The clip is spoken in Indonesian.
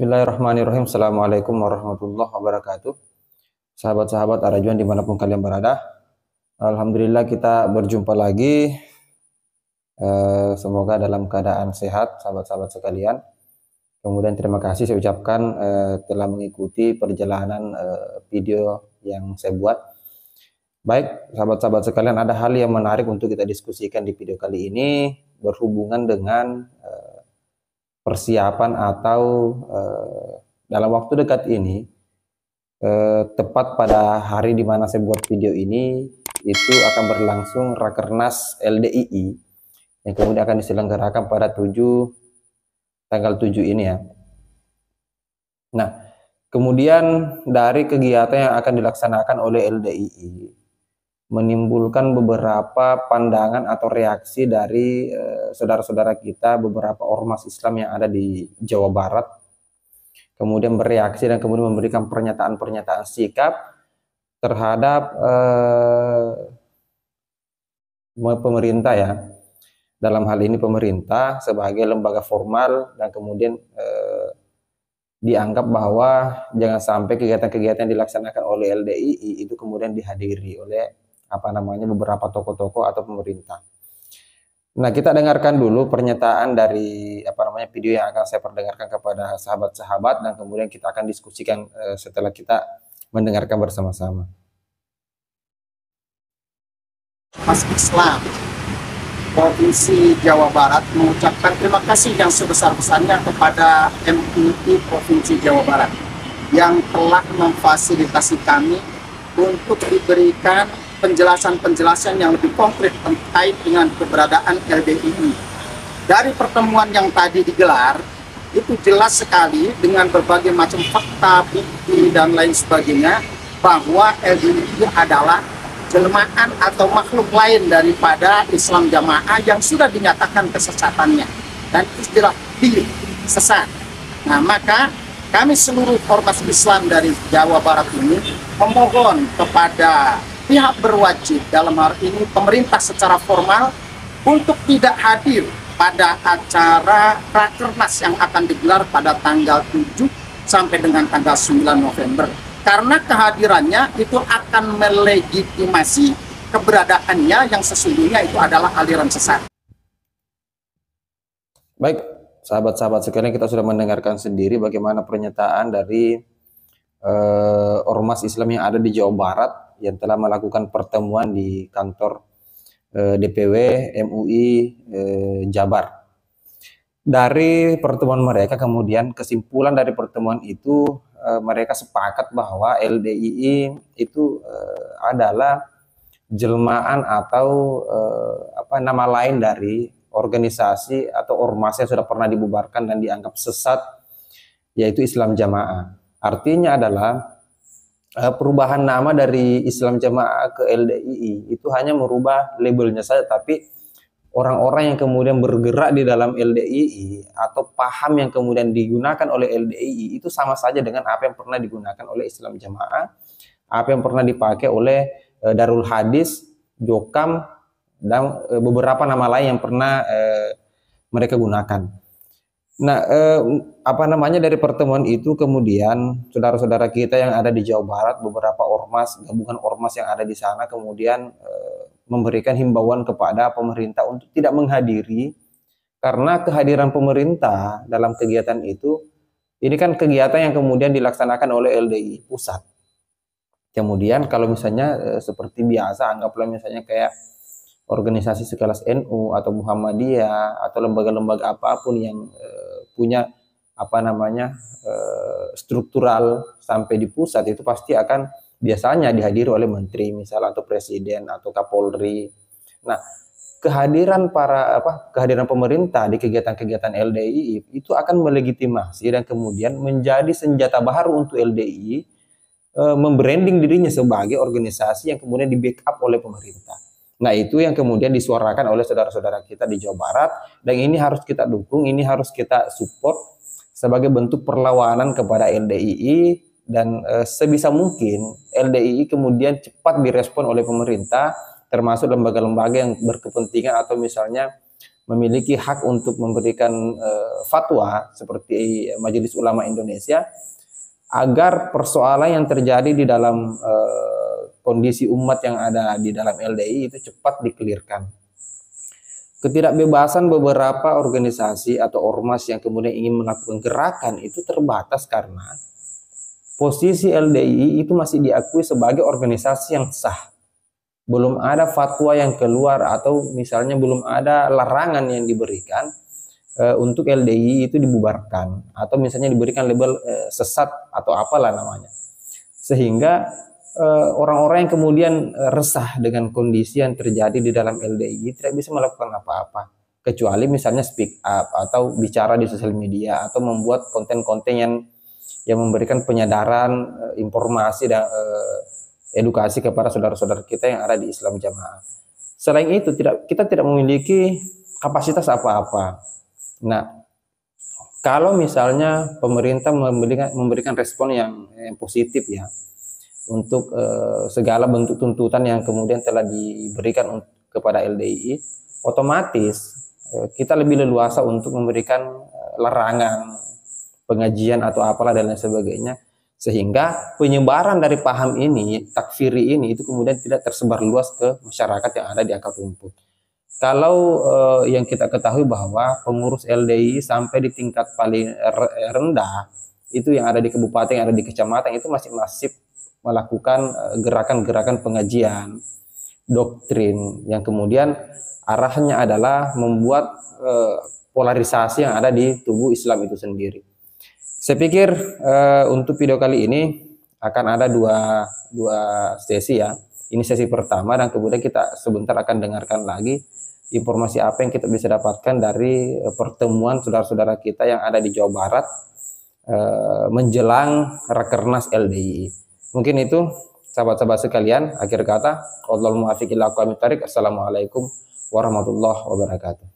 Bismillahirrahmanirrahim. Assalamualaikum warahmatullahi wabarakatuh. Sahabat-sahabat Arajuan dimanapun kalian berada. Alhamdulillah kita berjumpa lagi. Semoga dalam keadaan sehat sahabat-sahabat sekalian. Kemudian terima kasih saya ucapkan telah mengikuti perjalanan video yang saya buat. Baik sahabat-sahabat sekalian, ada hal yang menarik untuk kita diskusikan di video kali ini berhubungan dengan persiapan atau dalam waktu dekat ini, tepat pada hari di mana saya buat video ini, itu akan berlangsung Rakernas LDII yang kemudian akan diselenggarakan pada tanggal 7 ini ya. Nah, kemudian dari kegiatan yang akan dilaksanakan oleh LDII menimbulkan beberapa pandangan atau reaksi dari saudara-saudara kita, beberapa ormas Islam yang ada di Jawa Barat, kemudian bereaksi dan kemudian memberikan pernyataan-pernyataan sikap terhadap pemerintah ya. Dalam hal ini pemerintah sebagai lembaga formal, dan kemudian dianggap bahwa jangan sampai kegiatan-kegiatan yang dilaksanakan oleh LDII itu kemudian dihadiri oleh beberapa tokoh-tokoh atau pemerintah. Nah, kita dengarkan dulu pernyataan dari video yang akan saya perdengarkan kepada sahabat-sahabat, dan kemudian kita akan diskusikan setelah kita mendengarkan bersama-sama. Mas Islam Provinsi Jawa Barat mengucapkan terima kasih yang sebesar-besarnya kepada MUI Provinsi Jawa Barat yang telah memfasilitasi kami untuk diberikan penjelasan-penjelasan yang lebih konkret terkait dengan keberadaan LDII. Dari pertemuan yang tadi digelar, itu jelas sekali dengan berbagai macam fakta, bukti, dan lain sebagainya, bahwa LDII adalah jelmaan atau makhluk lain daripada Islam Jamaah yang sudah dinyatakan kesesatannya. Dan istilah diri, sesat. Nah, maka kami seluruh ormas Islam dari Jawa Barat ini memohon kepada pihak berwajib, dalam hal ini pemerintah secara formal, untuk tidak hadir pada acara Rakernas yang akan digelar pada tanggal 7 sampai dengan tanggal 9 November. Karena kehadirannya itu akan melegitimasi keberadaannya yang sesungguhnya itu adalah aliran sesat. Baik, sahabat-sahabat sekalian, kita sudah mendengarkan sendiri bagaimana pernyataan dari ormas Islam yang ada di Jawa Barat yang telah melakukan pertemuan di kantor DPW MUI Jabar. Dari pertemuan mereka, kemudian kesimpulan dari pertemuan itu, mereka sepakat bahwa LDII itu adalah jelmaan atau nama lain dari organisasi atau ormas yang sudah pernah dibubarkan dan dianggap sesat, yaitu Islam Jamaah. Artinya adalah perubahan nama dari Islam Jamaah ke LDII itu hanya merubah labelnya saja, tapi orang-orang yang kemudian bergerak di dalam LDII atau paham yang kemudian digunakan oleh LDII itu sama saja dengan apa yang pernah digunakan oleh Islam Jamaah, apa yang pernah dipakai oleh Darul Hadis, Jokam, dan beberapa nama lain yang pernah mereka gunakan. Nah, dari pertemuan itu kemudian saudara-saudara kita yang ada di Jawa Barat, beberapa ormas, gabungan ormas yang ada di sana, kemudian memberikan himbauan kepada pemerintah untuk tidak menghadiri, karena kehadiran pemerintah dalam kegiatan itu, ini kan kegiatan yang kemudian dilaksanakan oleh LDII pusat. Kemudian kalau misalnya seperti biasa, anggaplah misalnya kayak organisasi sekelas NU atau Muhammadiyah atau lembaga-lembaga apapun yang punya struktural sampai di pusat, itu pasti akan biasanya dihadiri oleh menteri misalnya, atau presiden atau Kapolri. Nah, kehadiran pemerintah di kegiatan-kegiatan LDII itu akan melegitimasi dan kemudian menjadi senjata baru untuk LDII membranding dirinya sebagai organisasi yang kemudian di backup oleh pemerintah. Nah, itu yang kemudian disuarakan oleh saudara-saudara kita di Jawa Barat, dan ini harus kita dukung, ini harus kita support sebagai bentuk perlawanan kepada LDII, dan sebisa mungkin LDII kemudian cepat direspon oleh pemerintah, termasuk lembaga-lembaga yang berkepentingan atau misalnya memiliki hak untuk memberikan fatwa seperti Majelis Ulama Indonesia, agar persoalan yang terjadi di dalam kondisi umat yang ada di dalam LDI itu cepat dikelirkan. Ketidakbebasan beberapa organisasi atau ormas yang kemudian ingin melakukan gerakan itu terbatas karena posisi LDI itu masih diakui sebagai organisasi yang sah. Belum ada fatwa yang keluar atau misalnya belum ada larangan yang diberikan untuk LDI itu dibubarkan atau misalnya diberikan label sesat atau apalah namanya. Sehingga orang-orang yang kemudian resah dengan kondisi yang terjadi di dalam LDI tidak bisa melakukan apa-apa kecuali misalnya speak up atau bicara di sosial media atau membuat konten-konten yang memberikan penyadaran, informasi dan edukasi kepada saudara-saudara kita yang ada di Islam Jamaah. Selain itu kita tidak memiliki kapasitas apa-apa. Nah, kalau misalnya pemerintah memberikan respon yang positif ya untuk segala bentuk tuntutan yang kemudian telah diberikan kepada LDI, otomatis kita lebih leluasa untuk memberikan larangan, pengajian atau apalah dan lain sebagainya, sehingga penyebaran dari paham ini, takfiri ini itu kemudian tidak tersebar luas ke masyarakat yang ada di akar rumput. Kalau yang kita ketahui bahwa pengurus LDI sampai di tingkat paling rendah itu yang ada di kabupaten, yang ada di kecamatan itu masih masif melakukan gerakan-gerakan pengajian doktrin yang kemudian arahnya adalah membuat polarisasi yang ada di tubuh Islam itu sendiri. Saya pikir untuk video kali ini akan ada dua sesi ya. Ini sesi pertama dan kemudian kita sebentar akan dengarkan lagi informasi apa yang kita bisa dapatkan dari pertemuan saudara-saudara kita yang ada di Jawa Barat menjelang Rakernas LDI. Mungkin itu sahabat-sahabat sekalian, akhir kata, wallahul muwaffiq ila aqwamit thoriq. Assalamualaikum warahmatullahi wabarakatuh.